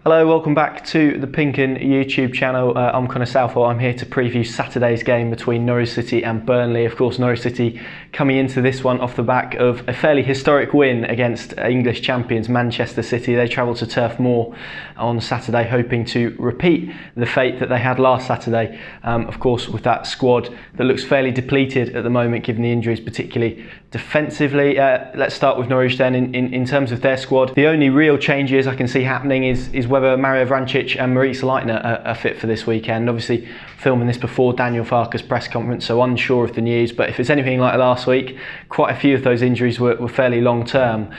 Hello, welcome back to the Pinkin YouTube channel. I'm Connor Southwell. I'm here to preview Saturday's game between Norwich City and Burnley. Of course, Norwich City coming into this one off the back of a fairly historic win against English champions Manchester City. They travelled to Turf Moor on Saturday, hoping to repeat the fate that they had last Saturday. Of course, with that squad that looks fairly depleted at the moment, given the injuries, particularly defensively. Let's start with Norwich then. In terms of their squad, the only real changes I can see happening is whether Mario Vrancic and Maurice Leitner are fit for this weekend. Obviously, filming this before Daniel Farke's press conference, so unsure of the news. But if it's anything like last week, quite a few of those injuries were fairly long term.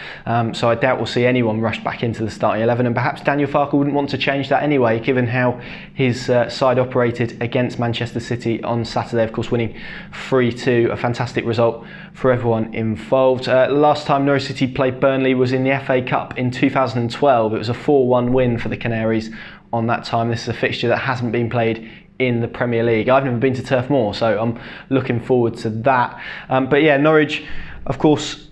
So I doubt we'll see anyone rushed back into the starting 11. And perhaps Daniel Farke wouldn't want to change that anyway, given how his side operated against Manchester City on Saturday. Of course, winning 3-2, a fantastic result for everyone involved. Last time Norwich City played Burnley was in the FA Cup in 2012. It was a 4-1 win for the Canaries on that time. This is a fixture that hasn't been played in the Premier League. I've never been to Turf Moor, so I'm looking forward to that. But yeah, Norwich, of course,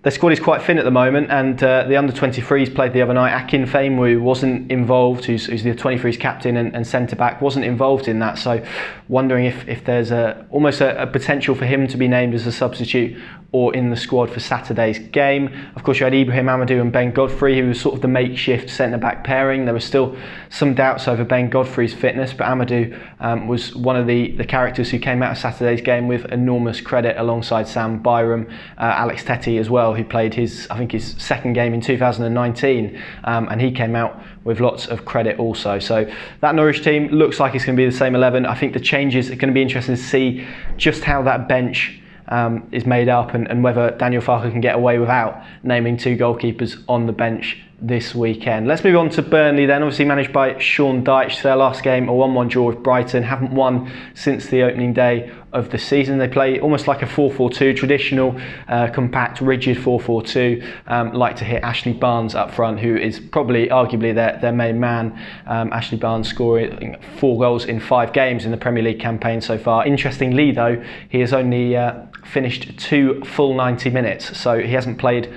their squad is quite thin at the moment, and the under-23s played the other night. Akin Famewu wasn't involved, who's the 23s captain and centre-back, wasn't involved in that, so wondering if there's almost a potential for him to be named as a substitute or in the squad for Saturday's game. Of course, you had Ibrahim Amadou and Ben Godfrey, who was sort of the makeshift centre-back pairing. There were still some doubts over Ben Godfrey's fitness, but Amadou was one of the characters who came out of Saturday's game with enormous credit, alongside Sam Byram, Alex Tettey as well, who played his second game in 2019, and he came out with lots of credit also. So that Norwich team looks like it's going to be the same 11. I think the changes are going to be interesting to see just how that bench is made up, and whether Daniel Farke can get away without naming two goalkeepers on the bench this weekend. Let's move on to Burnley then, obviously managed by Sean Dyche. Their last game, a 1-1 draw with Brighton, haven't won since the opening day of the season. They play almost like a 4-4-2, traditional, compact, rigid 4-4-2, like to hit Ashley Barnes up front, who is probably arguably their main man. Ashley Barnes scoring 4 goals in 5 games in the Premier League campaign so far. Interestingly though, he has only finished 2 full 90 minutes, so he hasn't played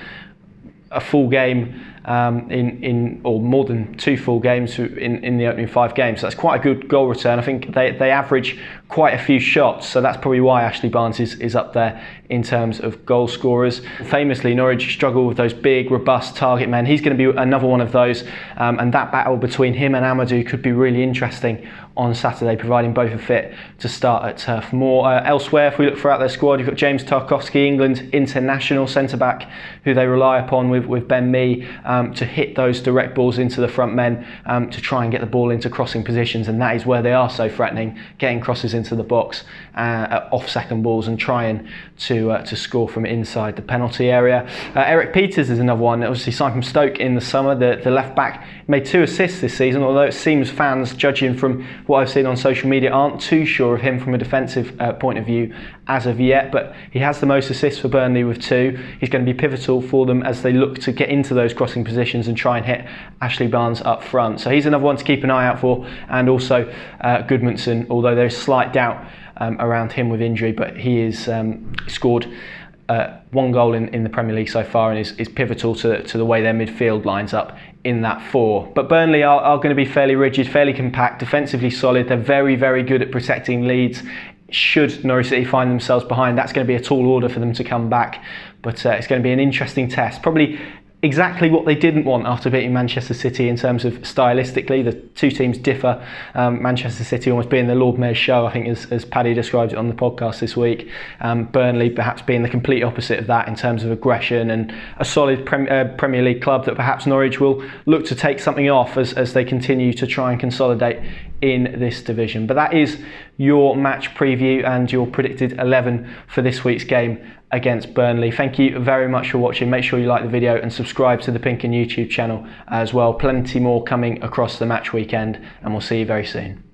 a full game or more than 2 full games in the opening 5 games. So that's quite a good goal return. I think they average quite a few shots, so that's probably why Ashley Barnes is up there in terms of goal scorers. Famously, Norwich struggle with those big, robust target men. He's going to be another one of those, and that battle between him and Amadou could be really interesting on Saturday, providing both are fit to start at Turf Moor. Elsewhere, if we look throughout their squad, you've got James Tarkowski, England international centre-back, who they rely upon with Ben Mee to hit those direct balls into the front men, to try and get the ball into crossing positions, and that is where they are so threatening, getting crosses into the box off second balls and trying to score from inside the penalty area. Eric Peters is another one, obviously signed from Stoke in the summer. The left-back made 2 assists this season, although it seems fans, judging from what I've seen on social media, aren't too sure of him from a defensive point of view as of yet, but he has the most assists for Burnley with 2. He's going to be pivotal for them as they look to get into those crossing positions and try and hit Ashley Barnes up front. So he's another one to keep an eye out for, and also Goodmanson, although there's slight doubt around him with injury, but he is scored 1 goal in the Premier League so far, and is pivotal to the way their midfield lines up in that 4. But Burnley are going to be fairly rigid, fairly compact, defensively solid. They're very, very good at protecting leads. Should Norwich City find themselves behind, that's going to be a tall order for them to come back. But it's going to be an interesting test. Probably exactly what they didn't want after beating Manchester City in terms of stylistically. The 2 teams differ. Manchester City almost being the Lord Mayor's show, I think, as Paddy described it on the podcast this week. Burnley perhaps being the complete opposite of that in terms of aggression, and a solid Premier League club that perhaps Norwich will look to take something off as they continue to try and consolidate in this division. But that is your match preview and your predicted 11 for this week's game against Burnley. Thank you very much for watching. Make sure you like the video and subscribe to the Pinkin YouTube channel as well. Plenty more coming across the match weekend, and we'll see you very soon.